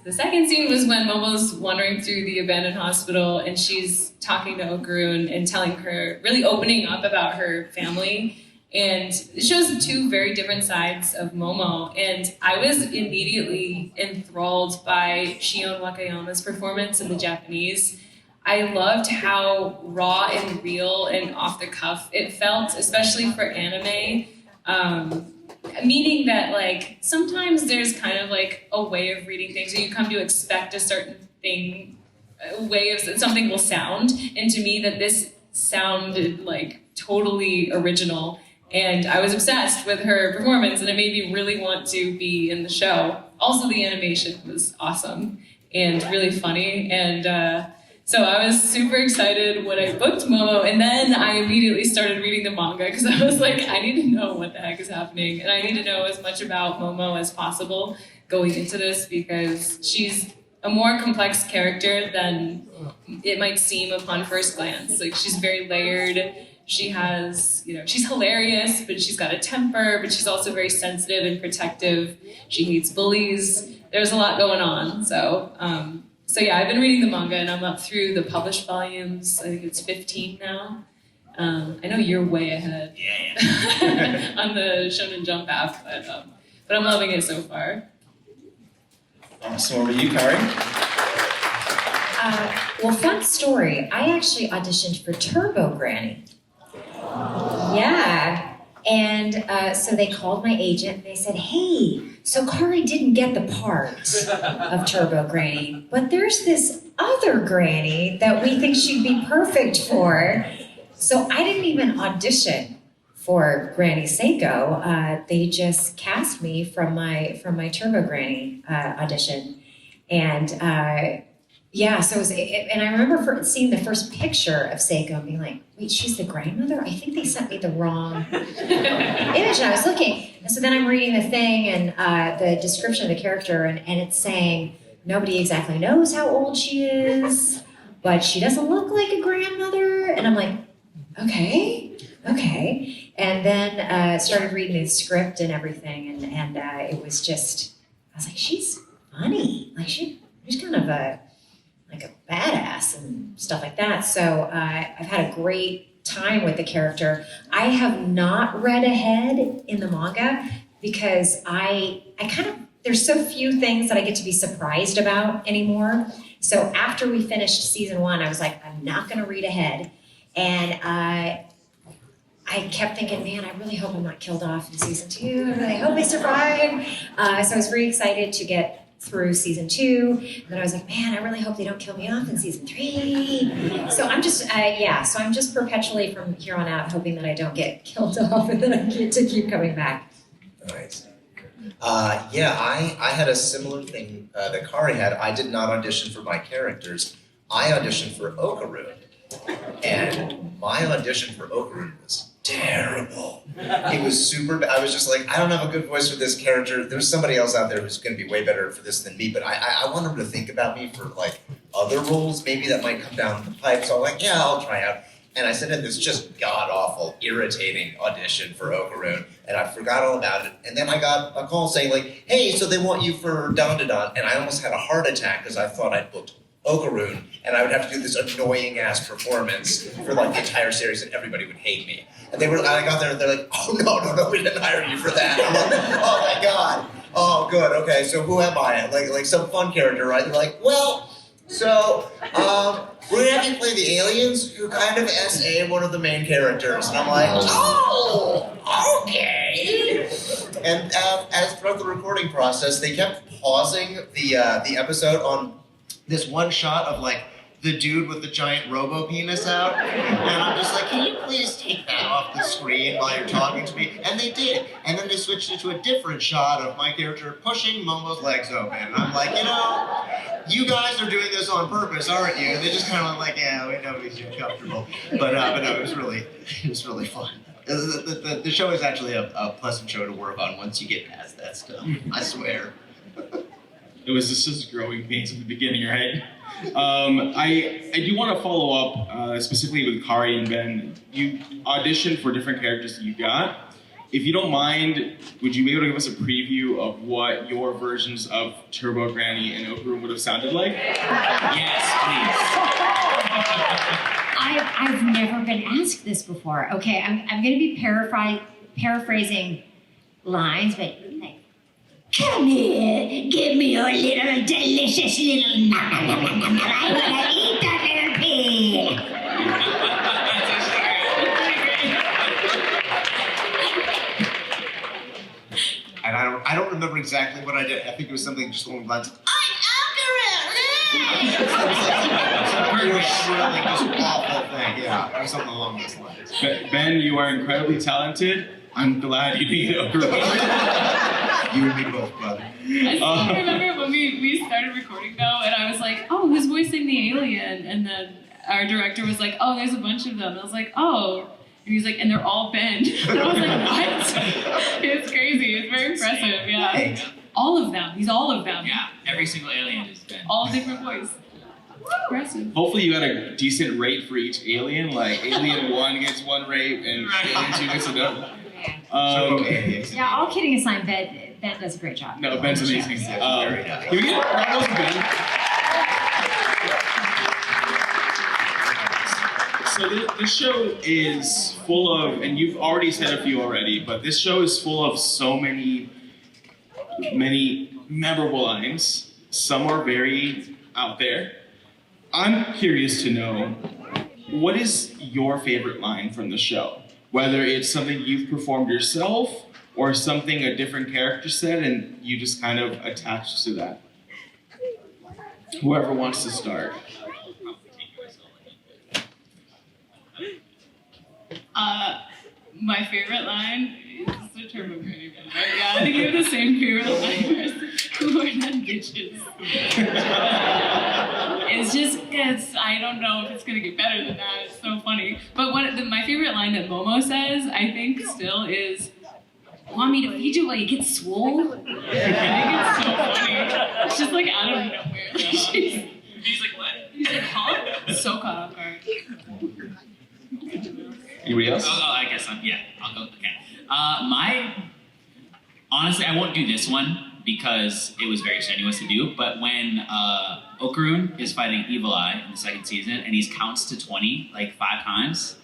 The second scene was when Momo's wandering through the abandoned hospital and she's talking to Okaroon and telling her, really opening up about her family. And it shows two very different sides of Momo. And I was immediately enthralled by Shion Wakayama's performance in the Japanese. I loved how raw and real and off the cuff it felt, especially for anime. Meaning that like sometimes there's kind of like a way of reading things, or you come to expect a certain thing, a way of something will sound. And to me, that this sounded like totally original. And I was obsessed with her performance, and it made me really want to be in the show. Also, the animation was awesome and really funny. And so I was super excited when I booked Momo, and then I immediately started reading the manga because I was like, I need to know what the heck is happening, and I need to know as much about Momo as possible going into this because she's a more complex character than it might seem upon first glance. Like, she's very layered. She has, she's hilarious, but she's got a temper, but she's also very sensitive and protective. She hates bullies. There's a lot going on. So yeah, I've been reading the manga and I'm up through the published volumes. I think it's 15 now. I know you're way ahead on the Shonen Jump app, but I'm loving it so far. Awesome. Over to you, Kari. Well, fun story. I actually auditioned for Turbo Granny. Yeah. And so they called my agent and they said, hey, so Kari didn't get the part of Turbo Granny, but there's this other Granny that we think she'd be perfect for. So I didn't even audition for Granny Seiko. They just cast me from my Turbo Granny audition. And yeah, so it was, and I remember seeing the first picture of Seiko and being like, wait, she's the grandmother? I think they sent me the wrong image. And I was looking. And so then I'm reading the thing and the description of the character, and it's saying nobody exactly knows how old she is, but she doesn't look like a grandmother. And I'm like, okay. And then started reading the script and everything, and it was just, I was like, she's funny. Like, she's kind of a badass and stuff like that. So I've had a great time with the character. I have not read ahead in the manga because I kind of, there's so few things that I get to be surprised about anymore. So after we finished season 1, I was like, I'm not going to read ahead. And I kept thinking, man, I really hope I'm not killed off in season 2. I really hope I survive. So I was very excited to get through season 2. And then I was like, man, I really hope they don't kill me off in season 3. So I'm just, so I'm just perpetually from here on out hoping that I don't get killed off and that I get to keep coming back. Nice. I had a similar thing that Kari had. I did not audition for my characters. I auditioned for Okaroon. And my audition for Okaroon was terrible. It was super bad. I was just like, I don't have a good voice for this character. There's somebody else out there who's going to be way better for this than me, but I want them to think about me for like other roles maybe that might come down the pipe. So I'm like, yeah, I'll try out. And I sent in this just god-awful, irritating audition for Okaroon, and I forgot all about it. And then I got a call saying like, hey, so they want you for DanDaDan, and I almost had a heart attack because I thought I'd booked Okaroon, and I would have to do this annoying-ass performance for like the entire series, and everybody would hate me. And I got there, and they're like, oh, no, we didn't hire you for that. I'm like, oh, my God. Oh, good, okay, so who am I? Like some fun character, right? They're like, well, so we're going to have you play the aliens who kind of SA one of the main characters. And I'm like, oh, okay. And as throughout the recording process, they kept pausing the episode on this one shot of like the dude with the giant robo penis out, and I'm just like, can you please take that off the screen while you're talking to me? And they did, and then they switched it to a different shot of my character pushing Momo's legs open. And I'm like, you guys are doing this on purpose, aren't you? And they just kind of went like, yeah, we know he's uncomfortable, but no, it was really fun. The show is actually a pleasant show to work on once you get past that stuff. I swear. It was just growing pains at the beginning, right? I do want to follow up specifically with Kari and Ben. You auditioned for different characters that you got, if you don't mind, would you be able to give us a preview of what your versions of Turbo Granny and Okaroon would have sounded like? Yes, please. I've never been asked this before. Okay, I'm going to be paraphrasing lines, but like, come here, give me your little delicious little nom nom nom nom nom nom. I want to eat that little pig. And I don't remember exactly what I did. I think it was something just along the lines of, it was really just awful thing. Yeah, or something along those lines. Ben, you are incredibly talented. I'm glad you beat Okaroon. You and me both, brother. I still remember when we started recording though, and I was like, oh, who's voicing the alien? And then our director was like, oh, there's a bunch of them. And I was like, oh. And he's like, and they're all Ben. And I was like, what? It's crazy. It's very impressive, yeah. All of them. He's all of them. Yeah, every single alien is Ben. All different voice. Impressive. Hopefully you got a decent rate for each alien, like Alien 1 gets one rate and Alien 2 gets another. Yeah, all kidding aside, Ben does a great job. No, Ben's amazing. Very nice. Can we get a round of Ben? So this show is full of, and you've already said a few already, but this show is full of so many memorable lines. Some are very out there. I'm curious to know, what is your favorite line from the show? Whether it's something you've performed yourself or something a different character said and you just kind of attached to that. Whoever wants to start. My favorite line is the Turbo Granny one. Yeah, I think we have the same favorite line. Who are them bitches? It's just because I don't know if it's gonna get better than that. It's so funny. But my favorite line that Momo says, I think, still is, "Want me to feed you while you get swole?" I think it's so funny. It's just like out of nowhere. Like, He's like, what? he's like, huh? So caught off guard. Anybody else? Oh, I guess I'll go. Okay. Honestly, I won't do this one because it was very strenuous to do. But when Okaroon is fighting Evil Eye in the second season and he counts to 20 like 5 times,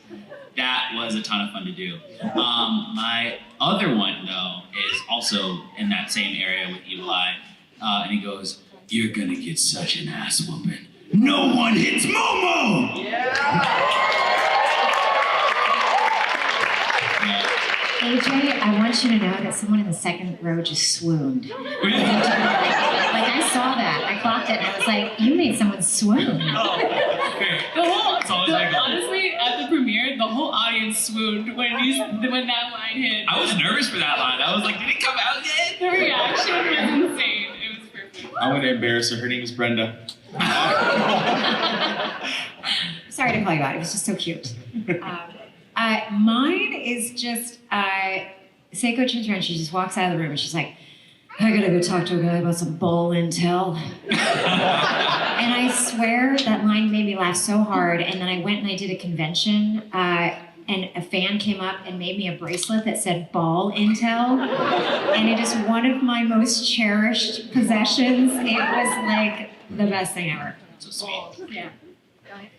that was a ton of fun to do. My other one though is also in that same area with Evil Eye, and he goes, "You're gonna get such an ass whooping. No one hits Momo." AJ, I want you to know that someone in the second row just swooned. Like, I saw that. I clocked it and I was like, you made someone swoon. Honestly, at the premiere, the whole audience swooned when that line hit. I was nervous for that line. I was like, did it come out yet? The reaction was insane. It was perfect. I'm gonna embarrass her. Her name is Brenda. Sorry to call you out. It was just so cute. Mine is just, Seiko turns around, she just walks out of the room and she's like, I gotta go talk to a guy about some ball intel. And I swear that line made me laugh so hard. And then I went and I did a convention and a fan came up and made me a bracelet that said ball intel. And it is one of my most cherished possessions. It was like the best thing ever. So sweet. Yeah.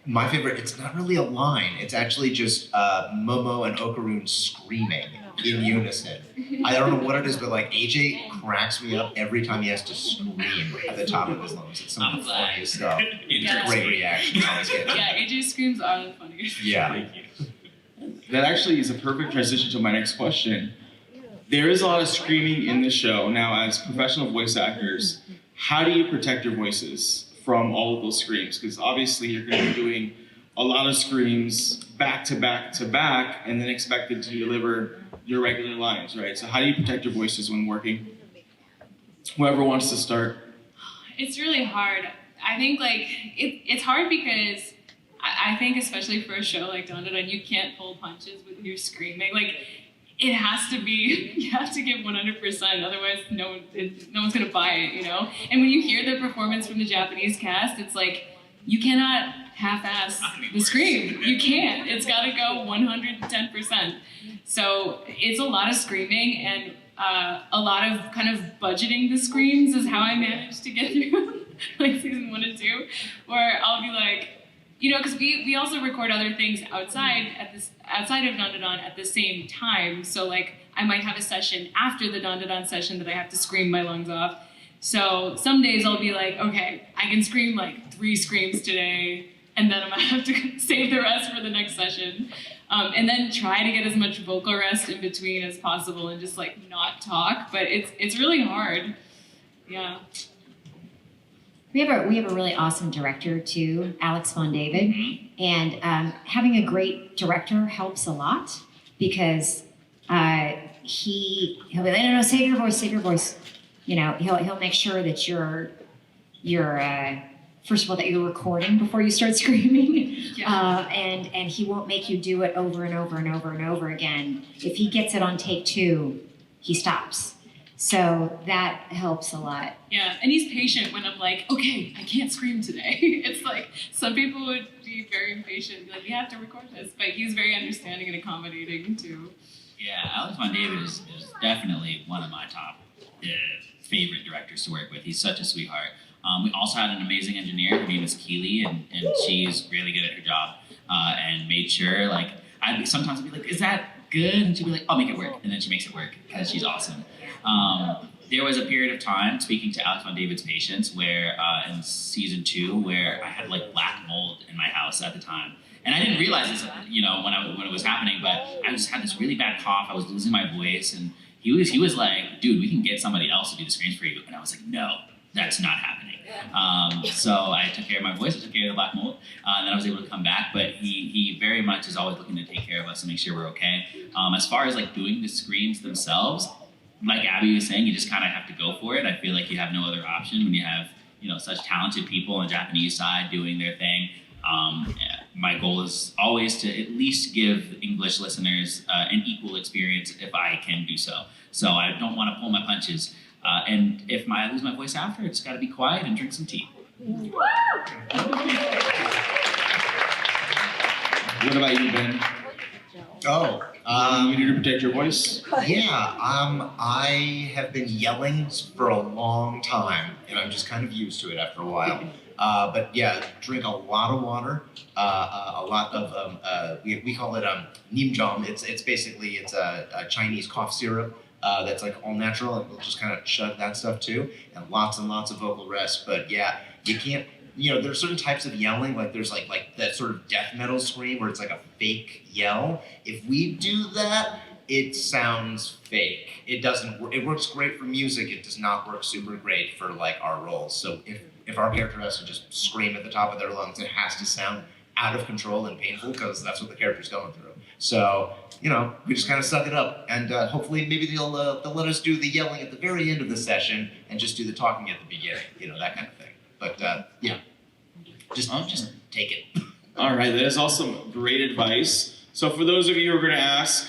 My favorite, it's not really a line. It's actually just Momo and Okaroon screaming in unison. I don't know what it is, but like AJ cracks me up every time he has to scream at the top of his lungs. It's some of the funniest stuff. Great reaction. Yeah, AJ screams are the funniest. Yeah. That actually is a perfect transition to my next question. There is a lot of screaming in the show. Now, as professional voice actors, how do you protect your voices from all of those screams? Because obviously you're going to be doing a lot of screams back to back to back and then expected to deliver your regular lines, right? So how do you protect your voices when working? Whoever wants to start. It's really hard. I think like it's hard because I think especially for a show like DanDaDan, you can't pull punches with your screaming. Like it has to be, you have to give 100%, otherwise no one's gonna buy it, you know? And when you hear the performance from the Japanese cast, it's like, you cannot half-ass the scream. You can't. It's gotta go 110%. So it's a lot of screaming and a lot of kind of budgeting the screams is how I managed to get through like season 1 and 2, where I'll be like, you know, because we also record other things outside of DanDaDan at the same time. So like I might have a session after the DanDaDan session that I have to scream my lungs off. So some days I'll be like, okay, I can scream like 3 screams today, and then I'm gonna have to save the rest for the next session. And then try to get as much vocal rest in between as possible and just like not talk, but it's really hard. Yeah. We have a really awesome director too, Alex von David, and having a great director helps a lot because he'll be like, no, save your voice. You know, he'll make sure that you're first of all that you're recording before you start screaming, and he won't make you do it over and over again. If he gets it on take 2, he stops. So that helps a lot. Yeah, and he's patient when I'm like, okay, I can't scream today. It's like, some people would be very impatient, like, we have to record this, but he's very understanding and accommodating too. Yeah, Alex von David is definitely one of my top favorite directors to work with. He's such a sweetheart. We also had an amazing engineer. Her name is Keely, and she's really good at her job and made sure, like, sometimes I'd be like, is that good? And she'd be like, I'll make it work. And then she makes it work because she's awesome. There was a period of time, speaking to Alex von David's patients, where in season 2, where I had like black mold in my house at the time. And I didn't realize this, you know, when it was happening, but I just had this really bad cough. I was losing my voice, and he was like, dude, we can get somebody else to do the screams for you. And I was like, no, that's not happening. So I took care of my voice, I took care of the black mold, and then I was able to come back. But he very much is always looking to take care of us and make sure we're okay. As far as like doing the screams themselves, like Abby was saying, you just kind of have to go for it. I feel like you have no other option when you have, you know, such talented people on the Japanese side doing their thing. My goal is always to at least give English listeners an equal experience if I can do so. So I don't want to pull my punches. And if I lose my voice after, it's got to be quiet and drink some tea. What about you, Ben? You need to protect your voice? Yeah, I have been yelling for a long time, and I'm just kind of used to it after a while. But yeah, drink a lot of water, a lot of, we call it nimjam. It's basically, it's a Chinese cough syrup that's like all natural, and we'll just kind of chug that stuff too, and lots of vocal rest. But yeah, you can't, you know, there's certain types of yelling, like there's like that sort of death metal scream where it's like a fake yell. If we do that, it sounds fake. It doesn't, it works great for music. It does not work super great for like our roles. So if our character has to just scream at the top of their lungs, it has to sound out of control and painful because that's what the character's going through. So, you know, we just kind of suck it up, and hopefully maybe they'll let us do the yelling at the very end of the session and just do the talking at the beginning, you know, that kind of thing. But yeah, just take it. All right, that is also great advice. So for those of you who are going to ask,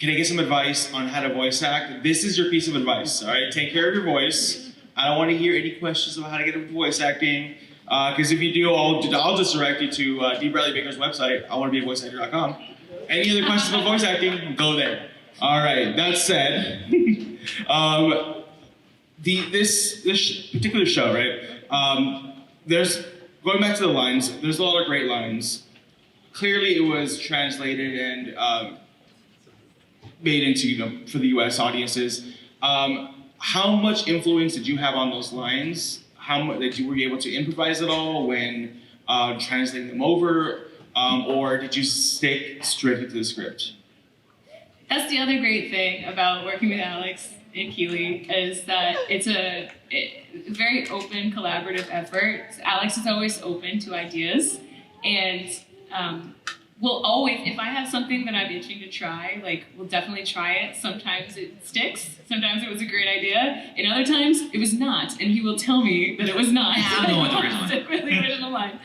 can I get some advice on how to voice act? This is your piece of advice, all right? Take care of your voice. I don't want to hear any questions about how to get into voice acting, because if you do, I'll just direct you to D. Bradley Baker's website, iwannabeavoiceactor.com. Any other questions about voice acting, go there. All right, that said, this particular show, right, there's, going back to the lines, there's a lot of great lines. Clearly it was translated and made into, you know, for the US audiences. How much influence did you have on those lines? How much, were you able to improvise at all when translating them over? Or did you stick strictly to the script? That's the other great thing about working with Alex and Keely is that it's a very open, collaborative effort. Alex is always open to ideas, and we'll always, if I have something that I'm itching to try, like, we'll definitely try it. Sometimes it sticks, sometimes it was a great idea, and other times it was not, and he will tell me that it was not. I'm the one with the original line. Stick with the original line.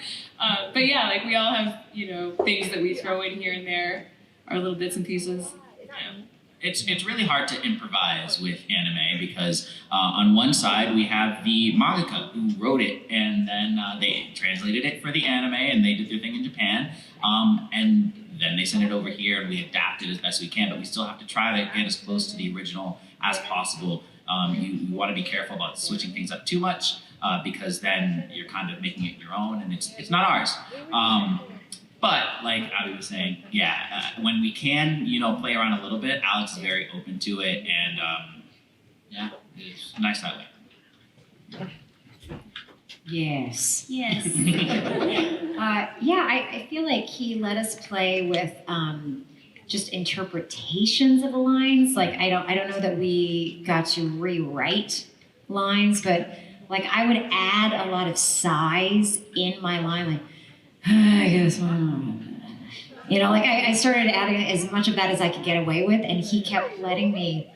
But yeah, like, we all have, you know, things that we throw in here and there, our little bits and pieces. Yeah. It's really hard to improvise with anime because on one side we have the mangaka who wrote it, and then they translated it for the anime and they did their thing in Japan, and then they send it over here and we adapt it as best we can, but we still have to try to get as close to the original as possible. You want to be careful about switching things up too much because then you're kind of making it your own and it's not ours. But like Abby was saying, when we can, play around a little bit, Aleks is very open to it, and it's nice that way. Yes. Yes. I feel like he let us play with just interpretations of the lines. Like I don't know that we got to rewrite lines, but like I would add a lot of sighs in my line, like I guess I started adding as much of that as I could get away with, and he kept letting me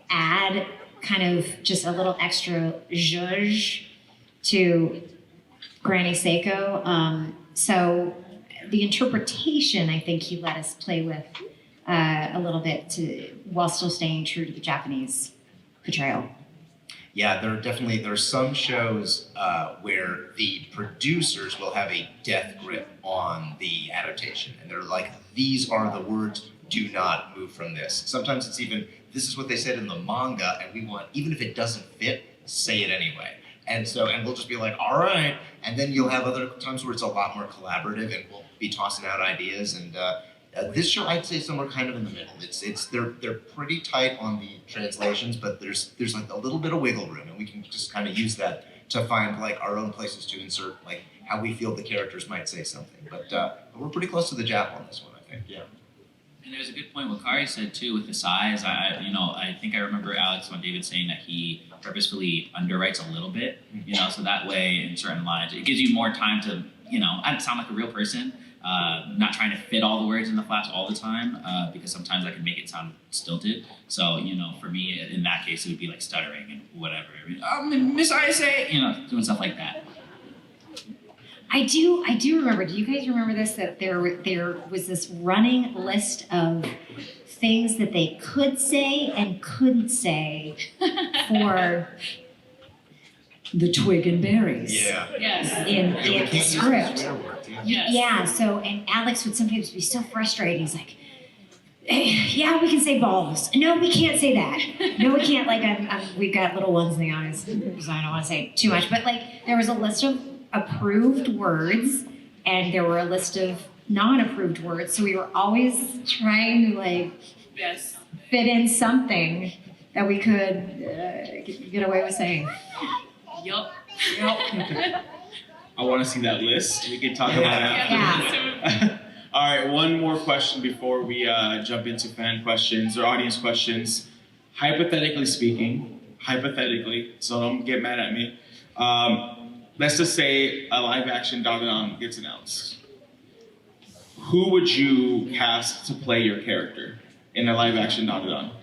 add kind of just a little extra zhuzh to Granny Seiko. So the interpretation, I think he let us play with a little bit while still staying true to the Japanese portrayal. Yeah, there are some shows where the producers will have a death grip on the adaptation, and they're like, these are the words, do not move from this. Sometimes it's even, this is what they said in the manga, and we want, even if it doesn't fit, say it anyway. And we'll just be like, all right. And then you'll have other times where it's a lot more collaborative, and we'll be tossing out ideas. And this show, I'd say, somewhere kind of in the middle. They're pretty tight on the translations, but there's like a little bit of wiggle room, and we can just kind of use that to find like our own places to insert like how we feel the characters might say something. But we're pretty close to the Jap on this one, I think. Yeah. And there's a good point what Kari said too with the size. I think I remember Aleks on David saying that he purposefully underwrites a little bit, so that way in certain lines it gives you more time to, sound like a real person, not trying to fit all the words in the flaps all the time, because sometimes I can make it sound stilted. So, for me in that case it would be like stuttering and whatever. Miss I say, doing stuff like that. I do remember. Do you guys remember this? That there was this running list of things that they could say and couldn't say for the twig and berries. Yeah. Yes. In the script. Yes. Yeah. So, and Aleks would sometimes be so frustrated. He's like, "Yeah, we can say balls. No, we can't say that. No, we can't." Like, we've got little ones in the audience, so I don't want to say too much. But like, there was a list of approved words, and there were a list of non-approved words. So we were always trying to like fit in something that we could get away with saying. Yup. I want to see that list. We can talk about it after. Yeah. All right, one more question before we jump into fan questions or audience questions. Hypothetically speaking, so don't get mad at me. Let's just say a live action DanDaDan gets announced. Who would you cast to play your character in a live action DanDaDan?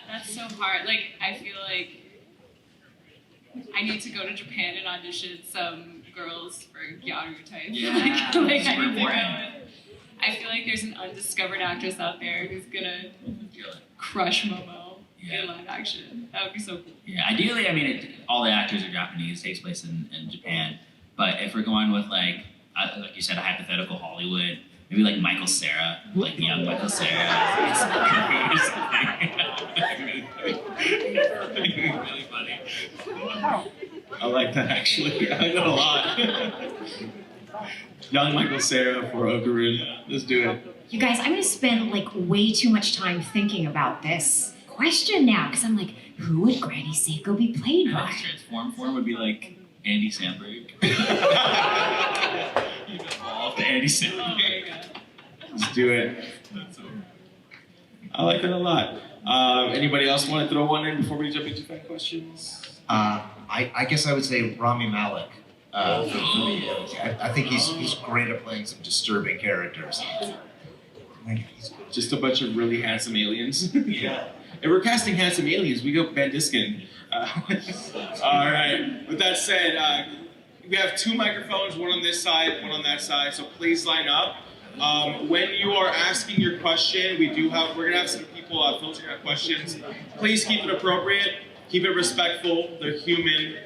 That's so hard. Like, I feel like I need to go to Japan and audition some girls for Gyaru type. Yeah, I need to super go important. in. I feel like there's an undiscovered actress out there who's gonna crush Momo in live action. That would be so cool. Yeah, ideally, all the actors are Japanese, takes place in Japan. But if we're going with like you said, a hypothetical Hollywood, maybe like Michael Cera, like young Michael Cera. Really funny. I like that actually. I like that a lot. Young Michael Cera for Okaroon. Let's do it. You guys, I'm gonna spend like way too much time thinking about this question now, because I'm like, who would Granny Seiko be played by? Transform form would be like Andy Samberg. You evolved to Andy Samberg. Oh my god. Let's do it. I like that a lot. Anybody else want to throw one in before we jump into fan questions? I guess I would say Rami Malek. I think he's great at playing some disturbing characters. Just a bunch of really handsome aliens. Yeah. If we're casting handsome aliens, we go Van Diskin. All right. With that said, we have two microphones, one on this side, one on that side. So please line up. When you are asking your question, we're gonna have some people filtering out questions. Please keep it appropriate. Keep it respectful. They're human.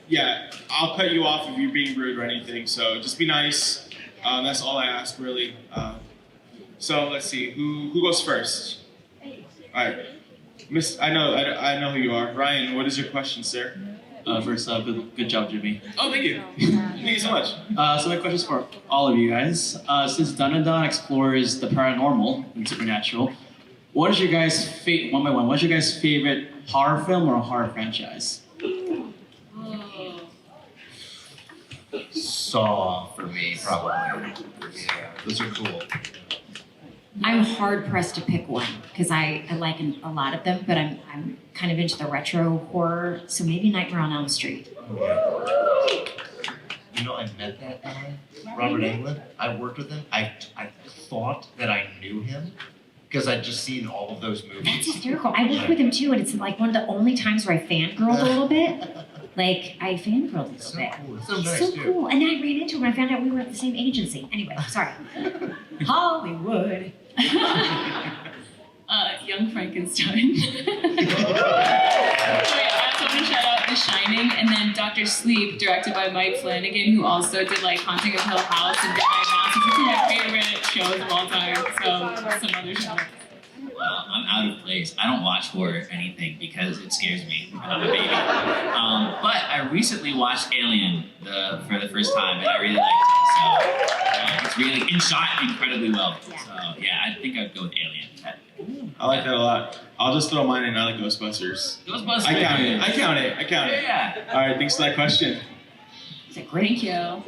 Yeah, I'll cut you off if you're being rude or anything. So just be nice. That's all I ask, really. So let's see, who goes first? All right, Miss. I know who you are. Ryan, what is your question, sir? First up, good job, Jimmy. Oh, thank you. Thank you so much. So my question is for all of you guys. Since DanDaDan explores the paranormal and supernatural, what is your guys' one by one? What's your guys' favorite horror film or horror franchise? Saw for me, probably. Yeah, those are cool. I'm hard pressed to pick one because I like a lot of them, but I'm kind of into the retro horror, so maybe Nightmare on Elm Street. You know, I met that guy, Robert Englund. I worked with him. I thought that I knew him because I'd just seen all of those movies. That's hysterical. I worked with him too, and it's like one of the only times where I fangirled a little bit. Like, I fangirled a little bit. Cool. So He's nice, so too. cool. And then I ran into him and I found out we were at the same agency. Anyway, sorry. Hollywood. Young Frankenstein. I also want to shout out The Shining, and then Dr. Sleep, directed by Mike Flanagan, who also did like Haunting of Hill House and Midnight Mass. It's two of my favorite shows of all time. So some other shows. I'm out of place. I don't watch horror or anything because it scares me. I'm a baby. But I recently watched Alien for the first time, and I really liked it. So it's really shot incredibly well. So yeah, I think I'd go with Alien. I like that a lot. I'll just throw mine in. I like Ghostbusters. Ghostbusters. I count it. Yeah. All right, thanks for that question. It's a great Thank you.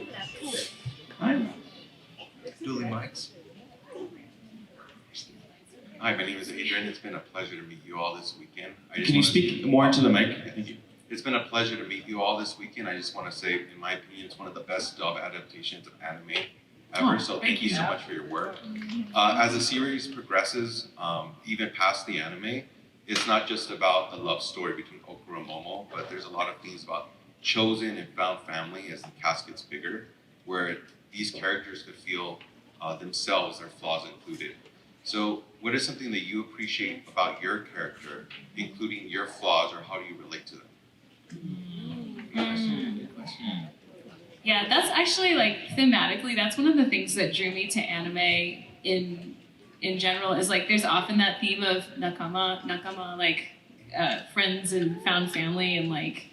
Dually mics. Hi, my name is Adrian. It's been a pleasure to meet you all this weekend. Can you speak more into the mic? Thank you. It's been a pleasure to meet you all this weekend. I just want to say, in my opinion, it's one of the best dub adaptations of anime ever. So thank you so much for your work. As the series progresses, even past the anime, it's not just about the love story between Okaroon and Momo, but there's a lot of things about chosen and found family as the cast gets bigger, where these characters could feel themselves, their flaws included. So what is something that you appreciate about your character, including your flaws, or how do you relate to them? Good question. Yeah, that's actually like thematically, that's one of the things that drew me to anime in general is like there's often that theme of nakama, like friends and found family, and like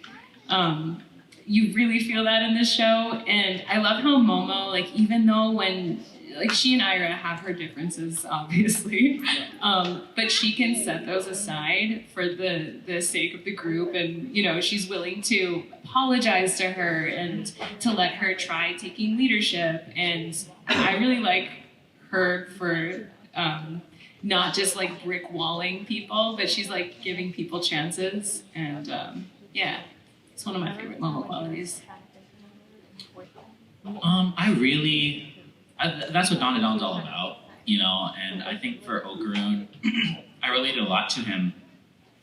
you really feel that in this show. And I love how Momo, like even though when like she and Ira have her differences, obviously, but she can set those aside for the sake of the group, and you know she's willing to apologize to her and to let her try taking leadership. And I really like her for not just like brick walling people, but she's like giving people chances. And yeah, it's one of my favorite Momo qualities. That's what DanDaDan's all about, you know. And I think for Okaroon, I related a lot to him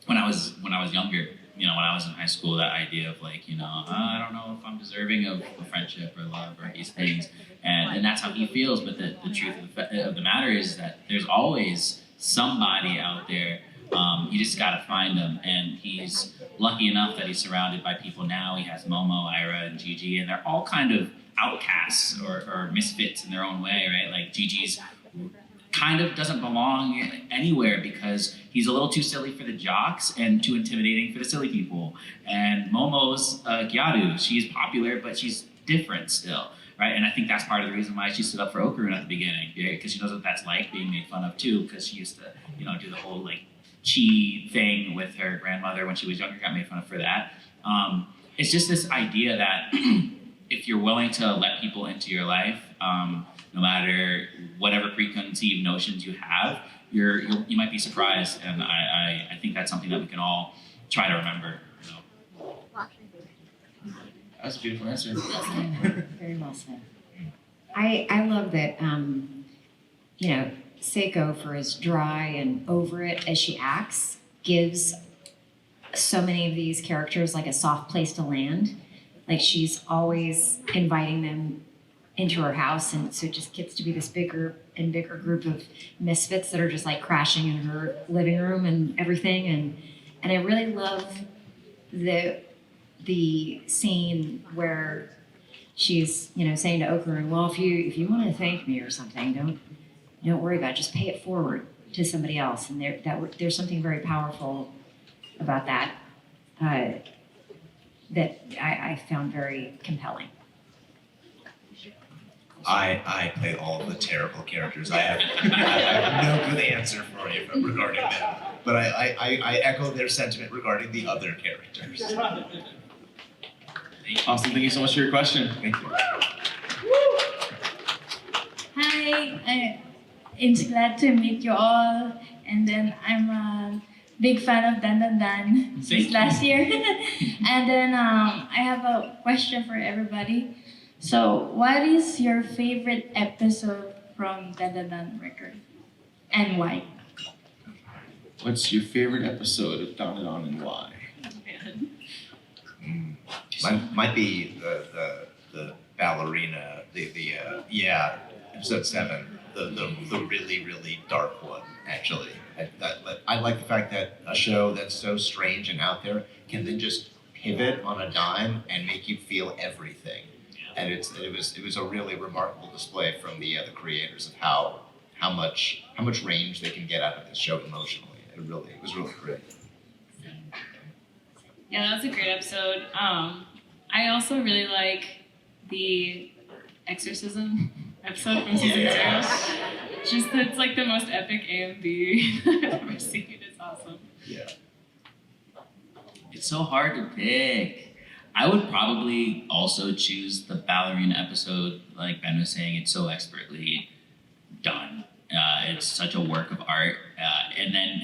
when I was younger. You know, when I was in high school, that idea of like, you know, I don't know if I'm deserving of friendship or love or these things, and that's how he feels. But the truth of the matter is that there's always somebody out there. You just gotta find them, and he's lucky enough that he's surrounded by people now. He has Momo, Ira, and Jiji, and they're all kind of outcasts or misfits in their own way, right? Like Jiji's kind of doesn't belong anywhere because he's a little too silly for the jocks and too intimidating for the silly people. And Momo's Gyaru, she's popular, but she's different still, right? And I think that's part of the reason why she stood up for Okaroon at the beginning, because she knows what that's like being made fun of too, because she used to, you know, do the whole like chi thing with her grandmother when she was younger, got made fun of for that. It's just this idea that if you're willing to let people into your life, no matter whatever preconceived notions you have, you might be surprised, and I think that's something that we can all try to remember. You know? That's a beautiful answer. Very well said. I love that, you know, Seiko, for as dry and over it as she acts, gives so many of these characters like a soft place to land. Like she's always inviting them into her house, and so it just gets to be this bigger and bigger group of misfits that are just like crashing in her living room and everything. And I really love the scene where she's, saying to Okaroon, well, if you want to thank me or something, don't worry about it. Just pay it forward to somebody else. And there's something very powerful about that that I found very compelling. I play all of the terrible characters. I have no good answer for you regarding them, but I echo their sentiment regarding the other characters. Awesome, thank you so much for your question. Thank you. Hi, it's glad to meet you all. And then I'm a big fan of DanDaDan since last year. And then I have a question for everybody. So, what is your favorite episode from DanDaDan record, and why? What's your favorite episode of DanDaDan and why? Might be the ballerina, episode 7, the really dark one, actually. I like the fact that a show that's so strange and out there can then just pivot on a dime and make you feel everything. And it was a really remarkable display from the creators of how much range they can get out of this show emotionally. It was really great. Yeah, that was a great episode. I also really like the exorcism episode from season 2. Just that it's like the most epic A&B I've ever seen. It's awesome. Yeah. It's so hard to pick. I would probably also choose the ballerina episode. Like Ben was saying, it's so expertly done. It's such a work of art. And then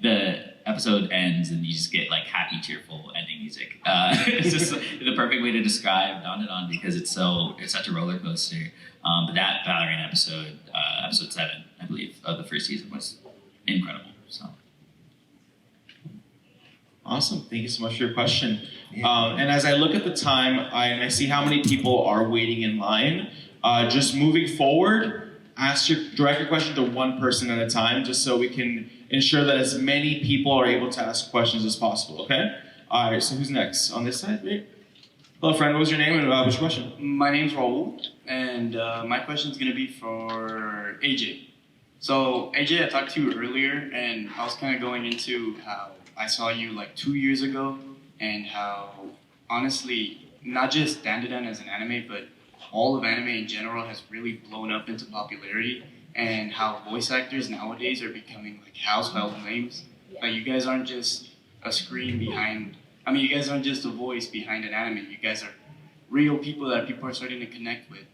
the episode ends and you just get like happy, cheerful ending music. It's just the perfect way to describe DanDaDan because it's such a roller coaster. But that ballerina episode, episode 7, I believe, of the first season was incredible. So. Awesome, thank you so much for your question. And as I look at the time and I see how many people are waiting in line, just moving forward, direct your question to one person at a time, just so we can ensure that as many people are able to ask questions as possible, okay? All right, so who's next? On this side, right? Hello, friend, what was your name and what's your question? My name's Raul, and my question is going to be for AJ. So, AJ, I talked to you earlier, and I was kind of going into how I saw you like 2 years ago, and how, honestly, not just DanDaDan as an anime, but all of anime in general has really blown up into popularity, and how voice actors nowadays are becoming like household names. Like, you guys aren't just a screen behind, you guys aren't just a voice behind an anime. You guys are real people that people are starting to connect with.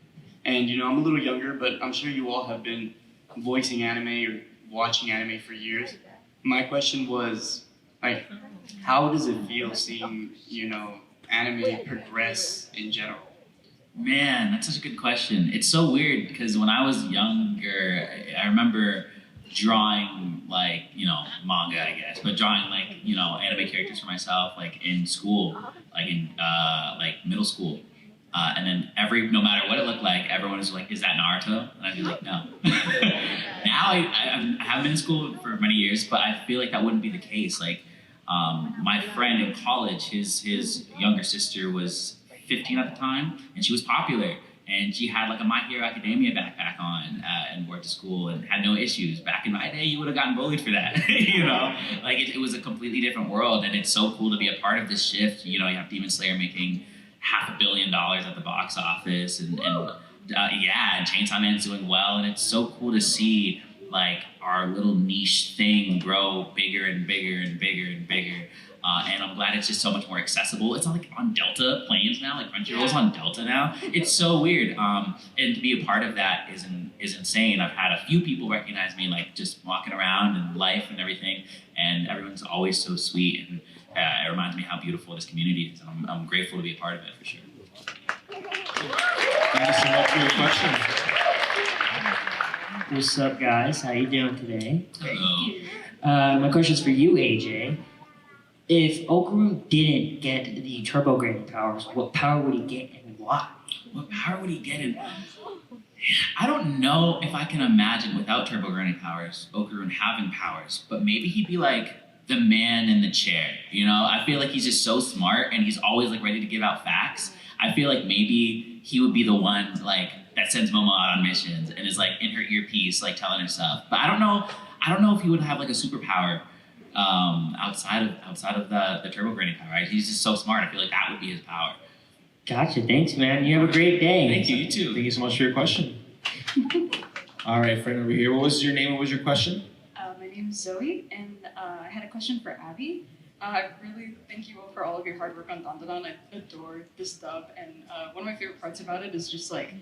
And, I'm a little younger, but I'm sure you all have been voicing anime or watching anime for years. My question was, like, how does it feel seeing, anime progress in general? Man, that's such a good question. It's so weird because when I was younger, I remember drawing like, manga, I guess, but drawing like, anime characters for myself, like in school, like in middle school. And then no matter what it looked like, everyone was like, is that Naruto? And I'd be like, no. Now I haven't been in school for many years, but I feel like that wouldn't be the case. Like, my friend in college, his younger sister was 15 at the time, and she was popular. And she had like a My Hero Academia backpack on and wore it to school and had no issues. Back in my day, you would have gotten bullied for that, Like it was a completely different world, and it's so cool to be a part of this shift. You have Demon Slayer making $500 million at the box office, and Chainsaw Man's doing well, and it's so cool to see like our little niche thing grow bigger and bigger and bigger and bigger. And I'm glad it's just so much more accessible. It's like on Delta planes now, like Crunchyroll's on Delta now. It's so weird. And to be a part of that is insane. I've had a few people recognize me, like just walking around in life and everything, and everyone's always so sweet, and it reminds me how beautiful this community is, and I'm grateful to be a part of it for sure. Thank you so much for your question. What's up, guys? How you doing today? Hello. My question's for you, AJ. If Okaroon didn't get the turbo grading powers, what power would he get and why? What power would he get in? I don't know if I can imagine without turbo granny powers, Okaroon having powers, but maybe he'd be like the man in the chair, you know? I feel like he's just so smart and he's always like ready to give out facts. I feel like maybe he would be the one like that sends Momo out on missions and is like in her earpiece, like telling her stuff. But I don't know if he would have like a superpower outside of the turbo granny power. Right? He's just so smart. I feel like that would be his power. Gotcha. Thanks, man. You have a great day. Thank you. You too. Thank you so much for your question. All right, friend over here. What was your name? What was your question? My name is Zoe, and I had a question for Abby. I really thank you all for all of your hard work on DanDaDan. I adore this dub, and one of my favorite parts about it is just like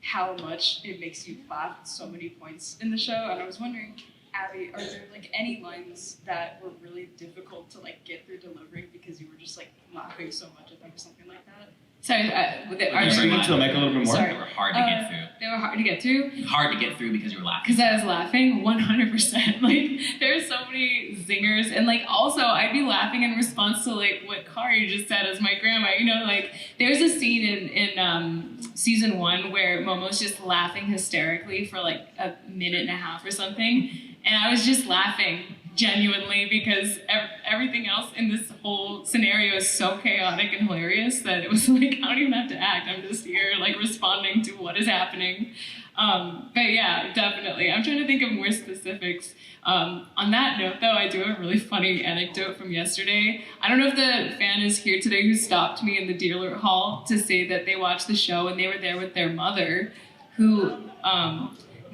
how much it makes you laugh at so many points in the show. And I was wondering, Abby, are there like any lines that were really difficult to like get through delivering because you were just like laughing so much at them or something like that? Sorry, Can you bring it to the mic a little bit more? Sorry. They were hard to get through. They were hard to get through. Hard to get through because you were laughing. Because I was laughing 100%. Like, there's so many zingers. And, like, also, I'd be laughing in response to, like, what Kari just said as my grandma. You know, like, there's a scene in season 1 where Momo's just laughing hysterically for, like, a minute and a half or something. And I was just laughing genuinely because everything else in this whole scenario is so chaotic and hilarious that it was like, I don't even have to act. I'm just here like responding to what is happening. But yeah, definitely. I'm trying to think of more specifics. On that note though, I do have a really funny anecdote from yesterday. I don't know if the fan is here today who stopped me in the dealer hall to say that they watched the show and they were there with their mother, who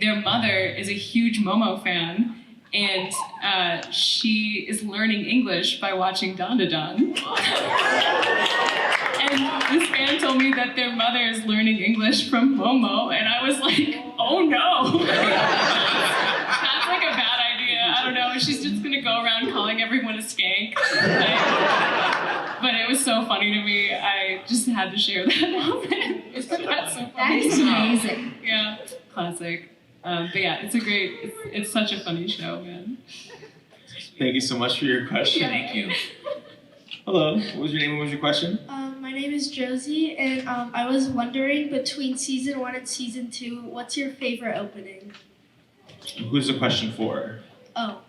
their mother is a huge Momo fan. And she is learning English by watching DanDaDan. And this fan told me that their mother is learning English from Momo, and I was like, oh no. That's like a bad idea. I don't know. She's just gonna go around calling everyone a skank. But it was so funny to me. I just had to share that moment. Isn't that so funny? That is amazing. Yeah, classic. But yeah, it's such a funny show, man. Thank you so much for your question. Thank you. Hello. What was your name? What was your question? My name is Josie, and I was wondering between season 1 and season 2, what's your favorite opening? Who's the question for? Oh.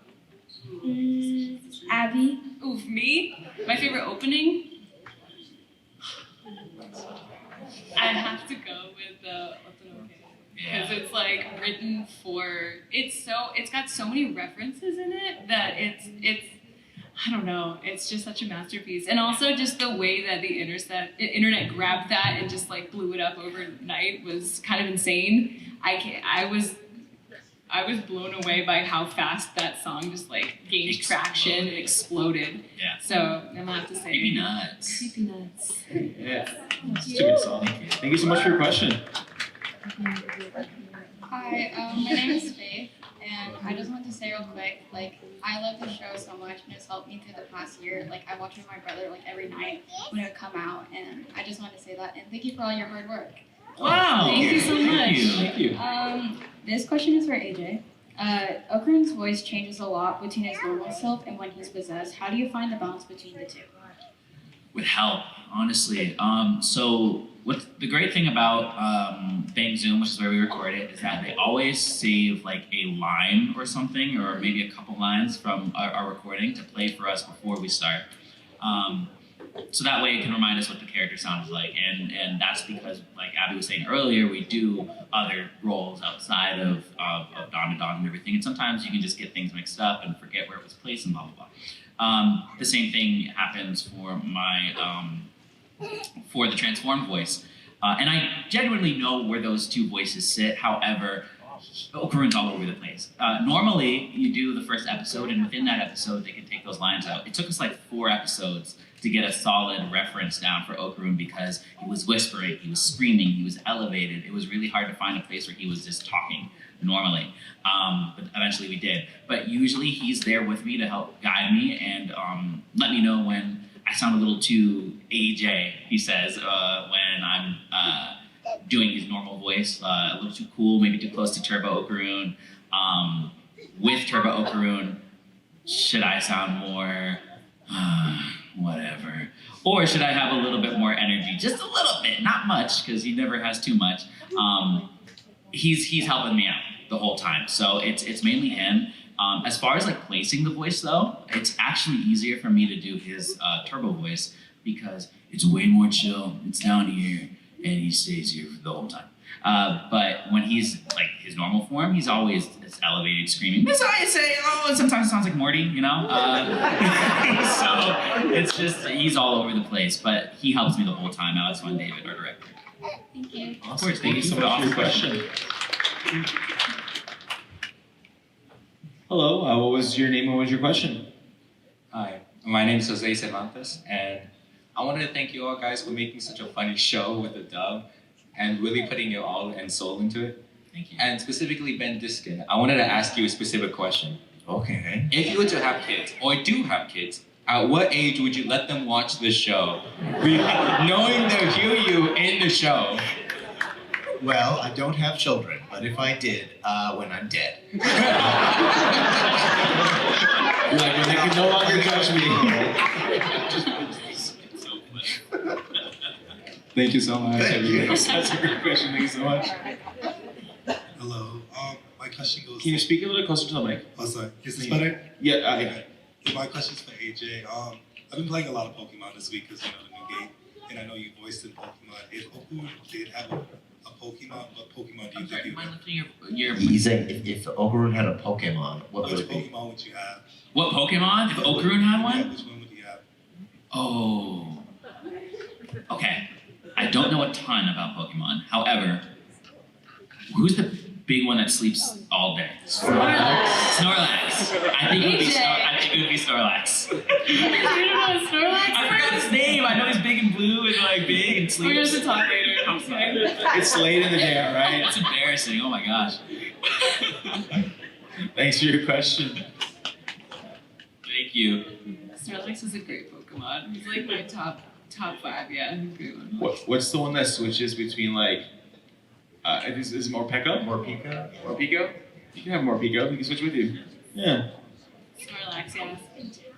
Abby? Oof, me? My favorite opening? I have to go with the because it's like written for it's got so many references in it that it's I don't know, it's just such a masterpiece. And also just the way that the internet grabbed that and just like blew it up overnight was kind of insane. I was blown away by how fast that song just like gained traction and exploded. Yeah. So I'm gonna have to say Creepy Nuts. Creepy Nuts. Yeah. It's a good song. Thank you so much for your question. Hi, my name is Faith, and I just want to say real quick, like, I love the show so much, and it's helped me through the past year. Like, I watch with my brother, like, every night when it would come out, and I just want to say that, and thank you for all your hard work. Wow. Thank you so much. Thank you. This question is for AJ. Okaroon's voice changes a lot between his normal self and when he's possessed. How do you find the balance between the two? With help, honestly. So what's the great thing about Bang Zoom, which is where we record it, is that they always save like a line or something, or maybe a couple lines from our recording to play for us before we start. So that way it can remind us what the character sounds like, and that's because, like Abby was saying earlier, we do other roles outside of DanDaDan and everything, and sometimes you can just get things mixed up and forget where it was placed and blah blah blah. The same thing happens for my for the transformed voice, and I genuinely know where those two voices sit. However, Okaroon's all over the place. Normally, you do the first episode, and within that episode, they can take those lines out. It took us like 4 episodes to get a solid reference down for Okaroon because he was whispering, he was screaming, he was elevated. It was really hard to find a place where he was just talking normally. But eventually we did. But usually he's there with me to help guide me and let me know when I sound a little too AJ, he says, when I'm doing his normal voice, a little too cool, maybe too close to Turbo Okaroon. With Turbo Okaroon, should I sound more whatever? Or should I have a little bit more energy? Just a little bit, not much, because he never has too much. He's helping me out the whole time. So it's mainly him. As far as like placing the voice though, it's actually easier for me to do his turbo voice because it's way more chill. It's down here and he stays here the whole time. But when he's like his normal form, he's always this elevated screaming, "That's how I say, oh," and sometimes it sounds like Morty, you know? So it's just, he's all over the place, but he helps me the whole time. Alex Von David, our director. Thank you. Of course, thank you so much for your question. Hello, what was your name? What was your question? Hi, my name is Jose Cervantes, and I wanted to thank you all guys for making such a funny show with the dub and really putting your all and soul into it. Thank you. And specifically Ben Diskin, I wanted to ask you a specific question. Okay. If you were to have kids, or do have kids, at what age would you let them watch the show? Knowing they'll hear you in the show. Well, I don't have children, but if I did, when I'm dead. You're like, they can no longer judge me. Thank you so much. That's a great question. Thank you so much. Hello. My question goes. Can you speak a little closer to the mic? Oh, sorry. Is this better? Yeah. Okay. My question's for AJ. I've been playing a lot of Pokemon this week because, you know, the new game, and I know you voiced in Pokemon. If Okaroon did have a Pokemon, what Pokemon do you think you would have? He's saying if Okaroon had a Pokemon, what would Which it be? Pokemon would you have? What Pokemon? If Okaroon had one? Yeah, which one would you have? Oh. Okay. I don't know a ton about Pokemon. However, who's the big one that sleeps all day? Snorlax. Snorlax. I think it would be Snorlax. You don't know Snorlax? I forgot his name. I know he's big and blue and like big and sleeps. We're going to talk later. I'm sorry. It's late in the day, all right? That's embarrassing. Oh my gosh. Thanks for your question. Thank you. Snorlax is a great Pokemon. He's like my top 5. Yeah, he's a great one. What's the one that switches between like? Is it Morpeko? Morpeko? Morpeko? You can have Morpeko. He can switch with you. Yeah. Snorlax, yeah.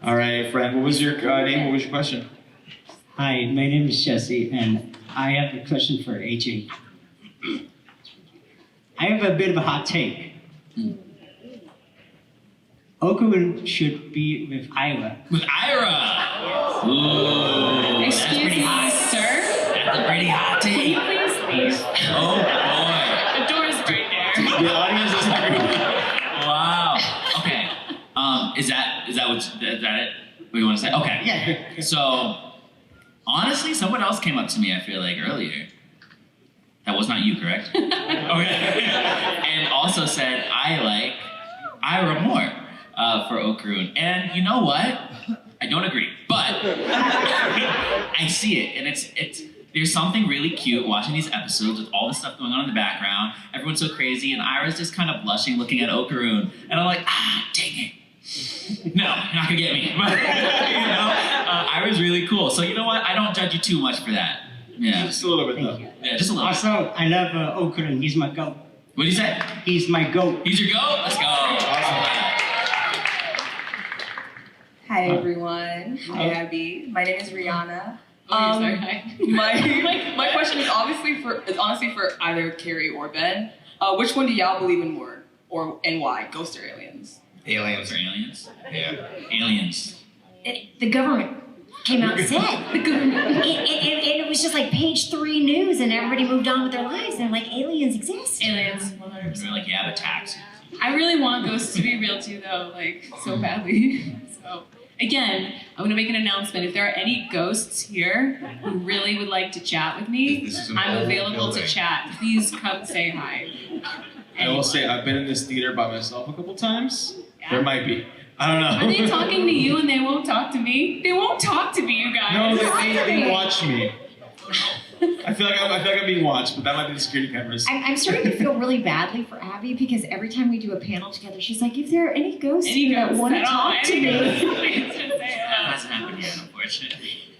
All right, friend. What was your name? What was your question? Hi, my name is Jesse, and I have a question for AJ. I have a bit of a hot take. Okaroon should be with Ira. With Ira! Ooh, Excuse that's pretty me, hot. sir? That's a pretty hot Can you take. please leave? Oh boy. The door is right there. The audience is agreeing. Wow. Okay. Is that it? What do you want to say? Okay. Yeah. So, honestly, someone else came up to me, I feel like, earlier. That was not you, correct? Okay. And also said, I like Ira more for Okaroon. And you know what? I don't agree, but I see it, and it's there's something really cute watching these episodes with all this stuff going on in the background. Everyone's so crazy, and Ira's just kind of blushing, looking at Okaroon, and I'm like, dang it. No, you're not gonna get me. But, you know, Ira's really cool. So you know what? I don't judge you too much for that. Yeah. Just a little bit, though. Yeah, just a little. Also, I love Okaroon. He's my goat. What do you say? He's my goat. He's your goat? Let's go. Awesome. Hi everyone. Hi Abby. My name is Rihanna. Oh, sorry. Hi. My question is honestly for either Carrie or Ben. Which one do y'all believe in more, and why? Ghosts or aliens? Aliens. Are aliens? Yeah. Aliens. The government came out and said. The government. And it was just like page 3 news, and everybody moved on with their lives. And like, aliens exist. Aliens. We're like, yeah, but tax. I really want ghosts to be real too, though, like so badly. So again, I'm gonna make an announcement. If there are any ghosts here who really would like to chat with me, I'm available to chat. Please come say hi. I will say I've been in this theater by myself a couple times. Yeah. There might be. I don't know. Are they talking to you and they won't talk to me? They won't talk to me, you guys. No, they watch me. I feel like I'm being watched, but that might be the security cameras. I'm starting to feel really badly for Abby because every time we do a panel together, she's like, if there are any ghosts that want to talk to me. That hasn't happened yet, unfortunately.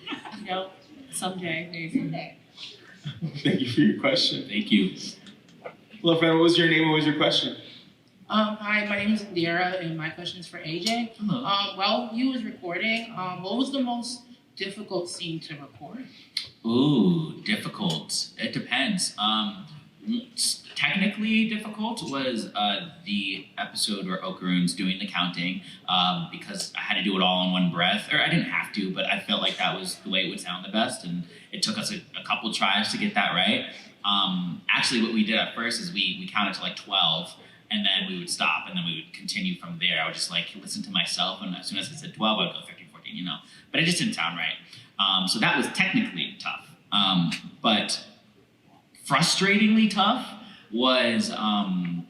Nope. Someday, maybe. Thank you for your question. Thank you. Hello, friend. What was your name? What was your question? Hi, my name is Indira, and my question is for AJ. Hello. While you was recording, what was the most difficult scene to record? Ooh, difficult. It depends. technically difficult was the episode where Okaroon's doing the counting, because I had to do it all in one breath, or I didn't have to, but I felt like that was the way it would sound the best, and it took us a couple tries to get that right. Actually, what we did at first is we counted to like 12, and then we would stop, and then we would continue from there. I would just like listen to myself, and as soon as I said 12, I would go 13, 14, you know. But it just didn't sound right. So that was technically tough. But frustratingly tough was, I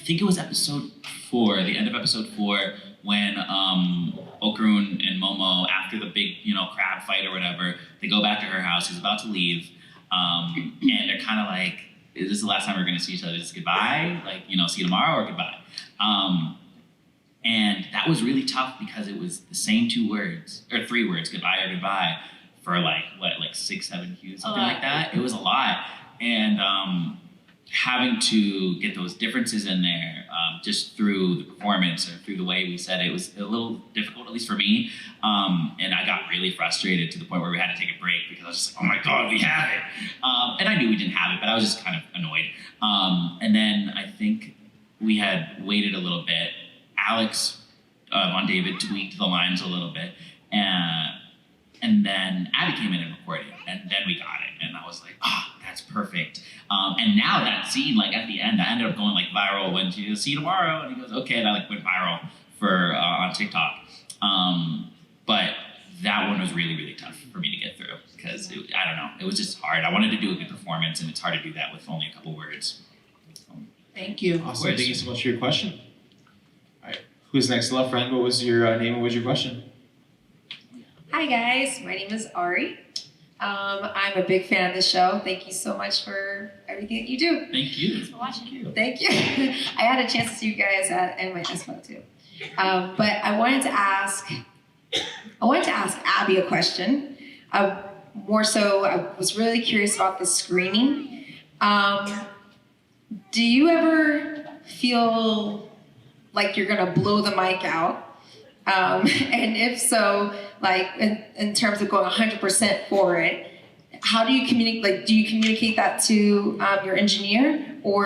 think it was episode 4, the end of episode 4, when Okaroon and Momo, after the big, you know, crab fight or whatever, they go back to her house. He's about to leave, and they're kind of like, "Is this the last time we're going to see each other? Is this goodbye? Like, you know, see you tomorrow or goodbye?" And that was really tough because it was the same 2 words, or 3 words, goodbye or goodbye, for like, what, like 6, 7 cues, something like that. It was a lot. And having to get those differences in there just through the performance or through the way we said it was a little difficult, at least for me. And I got really frustrated to the point where we had to take a break because I was just like, oh my God, we have it. And I knew we didn't have it, but I was just kind of annoyed. And then I think we had waited a little bit. Aleks Von David tweaked the lines a little bit. And then Abby came in and recorded it, and then we got it. And I was like, that's perfect. And now that scene, like at the end, I ended up going like viral when she goes, "See you tomorrow," and he goes, "Okay," and I like went viral for on TikTok. But that one was really, really tough for me to get through because I don't know, it was just hard. I wanted to do a good performance, and it's hard to do that with only a couple words. Thank you. Awesome. Thank you so much for your question. All right, who's next? Love friend, what was your name? What was your question? Hi guys, my name is Ari. I'm a big fan of the show. Thank you so much for everything that you do. Thank you. Thanks for watching. Thank you. I had a chance to see you guys at Anime Pasadena too. But I wanted to ask Abby a question. More so, I was really curious about the screening. Do you ever feel like you're gonna blow the mic out? And if so, like in terms of going 100% for it, how do you communicate? Like, do you communicate that to your engineer, or?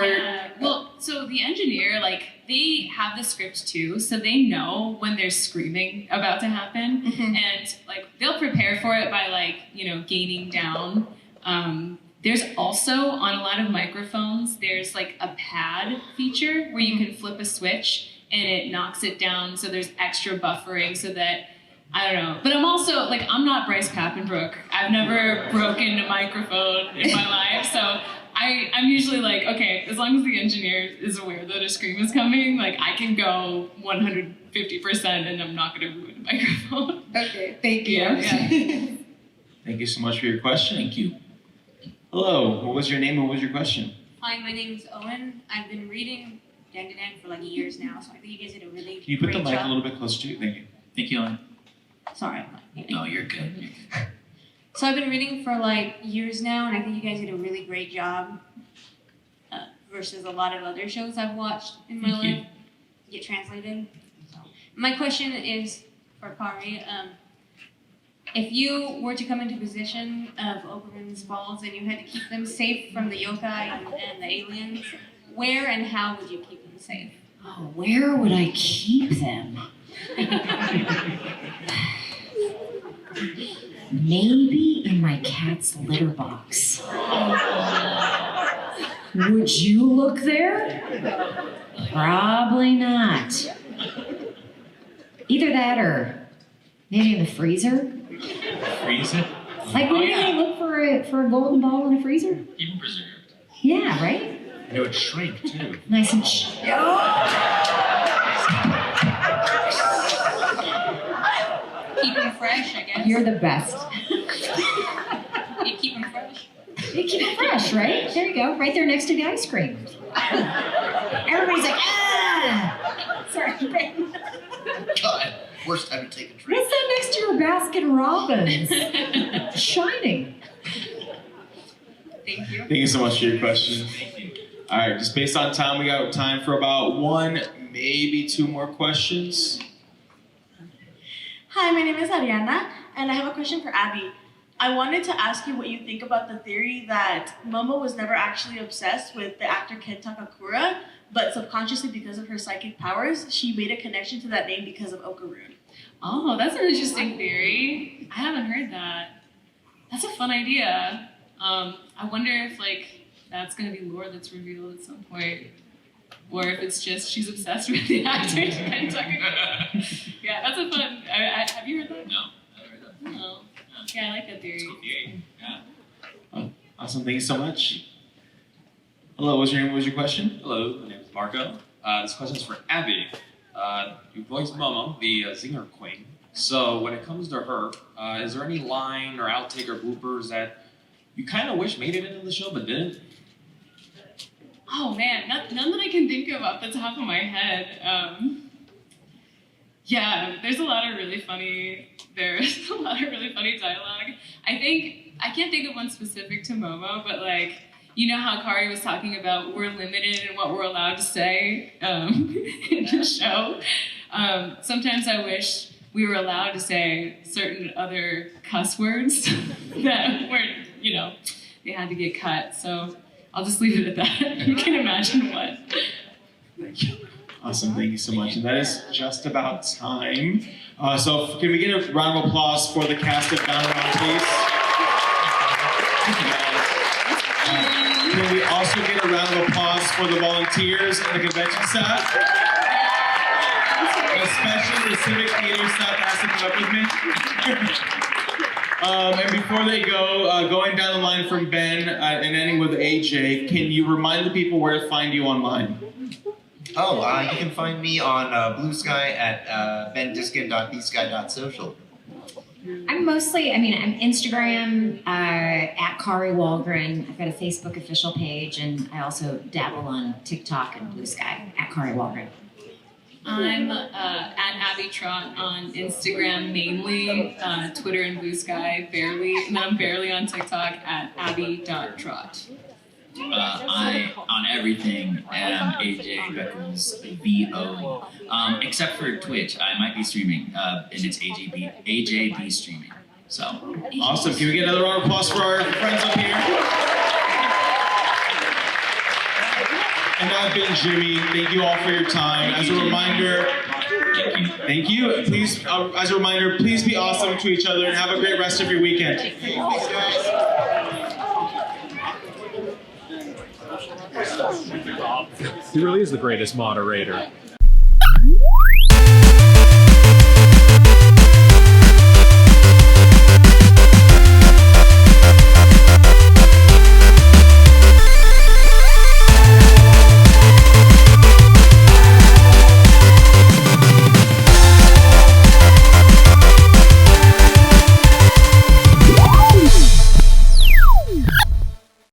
Well, so the engineer, like, they have the script too, so they know when there's screaming about to happen, and like they'll prepare for it by like, you know, gaining down. There's also on a lot of microphones, there's like a pad feature where you can flip a switch and it knocks it down, so there's extra buffering so that, I don't know. But I'm also, like, I'm not Bryce Pappenbrook. I've never broken a microphone in my life, so I'm usually like, okay, as long as the engineer is aware that a scream is coming, like, I can go 150% and I'm not gonna ruin a microphone. Okay, thank you. Yeah. Thank you so much for your question. Thank you. Hello, what was your name? What was your question? Hi, my name is Owen. I've been reading DanDaDan for like years now, so I think you guys did a really Can you put great the mic job. a little bit closer to you? Thank you. Thank you, Ellen. Sorry. No, you're good. So I've been reading for like years now, and I think you guys did a really great job versus a lot of other shows I've watched in my life get translated. So my question is for Kari. If you were to come into position of Okaroon's balls and you had to keep them safe from the yokai and the aliens, where and how would you keep them safe? Oh, where would I keep them? Maybe in my cat's litter box. Would you look there? Probably not. Either that or maybe in the freezer. Freezer? Like, wouldn't they look for a golden ball in a freezer? Even preserved. Yeah, right? And it would shrink too. Nice and Keep them fresh, I guess. You're the best. You keep them fresh. You keep it fresh, right? There you go. Right there next to the ice cream. Everybody's like, ah! Sorry. God, worst time to take a drink. What's that next to your Baskin Robbins? Shining. Thank you. Thank you so much for your question. All right, just based on time, we got time for about 1, maybe 2 more questions. Hi, my name is Ariana, and I have a question for Abby. I wanted to ask you what you think about the theory that Momo was never actually obsessed with the actor Ken Takakura, but subconsciously, because of her psychic powers, she made a connection to that name because of Okaroon. Oh, that's an interesting theory. I haven't heard that. That's a fun idea. I wonder if that's gonna be lore that's revealed at some point, or if it's just she's obsessed with the actor Ken Takakura. Yeah, that's a fun. Have you heard that? No, I haven't heard that. No. Yeah, I like that theory. Cool theory. Yeah. Oh, awesome, thank you so much. Hello, what's your name? What was your question? Hello, my name is Marco. This question is for Abby. You voiced Momo, the Zinger Queen. So when it comes to her, is there any line or outtake or bloopers that you kind of wish made it into the show but didn't? Oh man, none that I can think of off the top of my head. Yeah, there's a lot of really funny dialogue. I can't think of one specific to Momo, but you know how Kari was talking about we're limited in what we're allowed to say in the show. Sometimes I wish we were allowed to say certain other cuss words that weren't, they had to get cut. So I'll just leave it at that. You can imagine what. Thank you. Awesome, thank you so much. And that is just about time. So can we get a round of applause for the cast of DanDaDan, please? Can we also get a round of applause for the volunteers and the convention staff? Especially the Civic Theater staff that has to put up with me. And before they go, going down the line from Ben and ending with AJ, can you remind the people where to find you online? Oh, you can find me on Blue Sky at bendiskin.bsky.social. I'm Instagram at Kari Walgren. I've got a Facebook official page, and I also dabble on TikTok and Blue Sky at Kari Walgren. I'm at Abby Trot on Instagram mainly, Twitter and Blue Sky barely, and then I'm barely on TikTok at abby.trot. I, on everything, am AJ Beckles, VO. Except for Twitch, I might be streaming, and it's AJB streaming. So. Awesome. Can we get another round of applause for our friends up here? And I've been Jimmy. Thank you all for your time. As a reminder, thank you. Please, as a reminder, please be awesome to each other and have a great rest of your weekend. He really is the greatest moderator.